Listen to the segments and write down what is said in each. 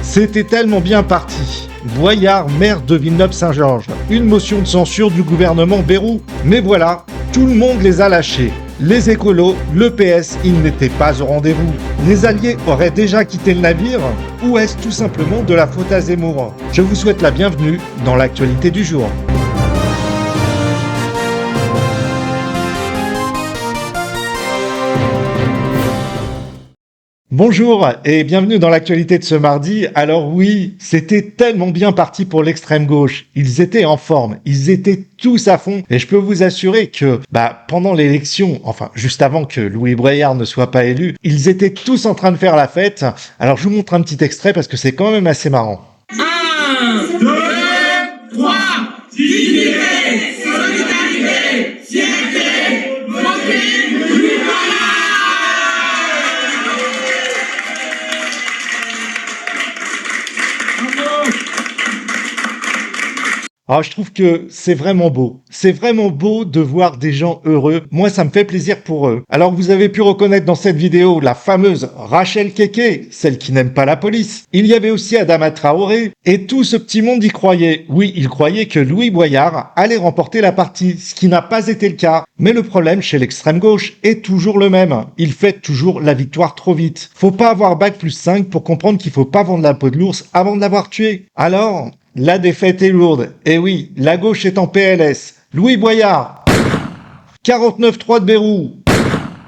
C'était tellement bien parti. Boyard, maire de Villeneuve-Saint-Georges. Une motion de censure du gouvernement Bayrou. Mais voilà, tout le monde les a lâchés. Les écolos, le PS, ils n'étaient pas au rendez-vous. Les alliés auraient déjà quitté le navire? Ou est-ce tout simplement de la faute à Zemmour? Je vous souhaite la bienvenue dans l'actualité du jour. Bonjour et bienvenue dans l'actualité de ce mardi. Alors oui, c'était tellement bien parti pour l'extrême gauche. Ils étaient en forme, ils étaient tous à fond. Et je peux vous assurer que pendant l'élection, enfin juste avant que Louis Braillard ne soit pas élu, ils étaient tous en train de faire la fête. Alors je vous montre un petit extrait parce que c'est quand même assez marrant. 1, 2, 3, dignité, solidarité, fierté, beauté, Alors je trouve que c'est vraiment beau. C'est vraiment beau de voir des gens heureux. Moi, ça me fait plaisir pour eux. Alors vous avez pu reconnaître dans cette vidéo la fameuse Rachel Keke, celle qui n'aime pas la police. Il y avait aussi Adama Traoré. Et tout ce petit monde y croyait. Oui, il croyait que Louis Boyard allait remporter la partie, ce qui n'a pas été le cas. Mais le problème chez l'extrême gauche est toujours le même. Il fait toujours la victoire trop vite. Faut pas avoir bac+5 pour comprendre qu'il faut pas vendre la peau de l'ours avant de l'avoir tué. Alors... la défaite est lourde. Et oui, la gauche est en PLS. Louis Boyard, 49.3 de Bayrou.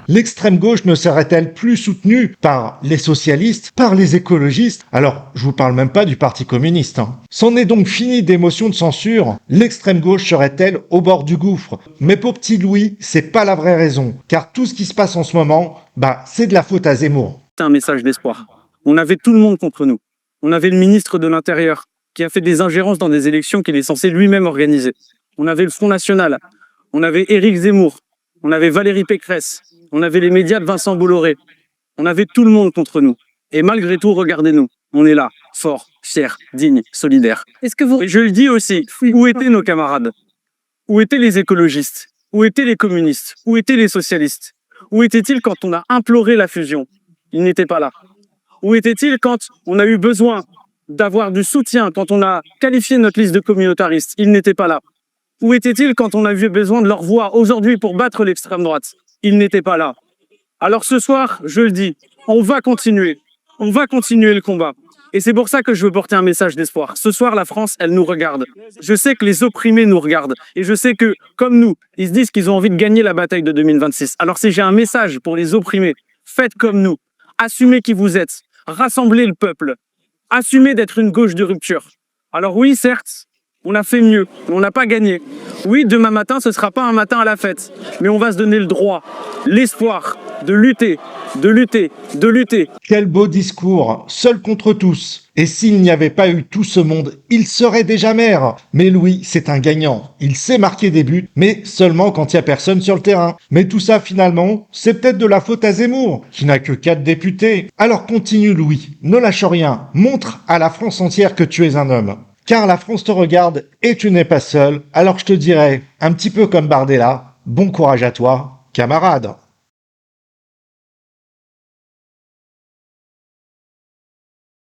L'extrême gauche ne serait-elle plus soutenue par les socialistes, par les écologistes? Alors, je vous parle même pas du Parti communiste. C'en est donc fini des motions de censure. L'extrême gauche serait-elle au bord du gouffre? Mais pour petit Louis, c'est pas la vraie raison. Car tout ce qui se passe en ce moment, c'est de la faute à Zemmour. C'est un message d'espoir. On avait tout le monde contre nous. On avait le ministre de l'Intérieur, qui a fait des ingérences dans des élections qu'il est censé lui-même organiser. On avait le Front National, on avait Éric Zemmour, on avait Valérie Pécresse, on avait les médias de Vincent Bolloré. On avait tout le monde contre nous. Et malgré tout, regardez-nous, on est là, forts, fiers, dignes, solidaires. Et je le dis aussi, où étaient nos camarades? Où étaient les écologistes? Où étaient les communistes? Où étaient les socialistes? Où étaient-ils quand on a imploré la fusion? Ils n'étaient pas là. Où étaient-ils quand on a eu besoin d'avoir du soutien, quand on a qualifié notre liste de communautaristes? Ils n'étaient pas là. Où étaient-ils quand on a eu besoin de leur voix aujourd'hui pour battre l'extrême droite? Ils n'étaient pas là. Alors ce soir, je le dis, on va continuer le combat. Et c'est pour ça que je veux porter un message d'espoir. Ce soir, la France, elle nous regarde. Je sais que les opprimés nous regardent. Et je sais que, comme nous, ils se disent qu'ils ont envie de gagner la bataille de 2026. Alors si j'ai un message pour les opprimés, faites comme nous. Assumez qui vous êtes. Rassemblez le peuple. Assumez d'être une gauche de rupture. Alors oui, certes, on a fait mieux, mais on n'a pas gagné. Oui, demain matin, ce ne sera pas un matin à la fête, mais on va se donner le droit, l'espoir de lutter, de lutter, de lutter. Quel beau discours, seul contre tous. Et s'il n'y avait pas eu tout ce monde, il serait déjà maire. Mais Louis, c'est un gagnant. Il sait marquer des buts, mais seulement quand il n'y a personne sur le terrain. Mais tout ça, finalement, c'est peut-être de la faute à Zemmour, qui n'a que 4 députés. Alors continue Louis, ne lâche rien, montre à la France entière que tu es un homme. Car la France te regarde et tu n'es pas seul. Alors je te dirais, un petit peu comme Bardella, bon courage à toi, camarade.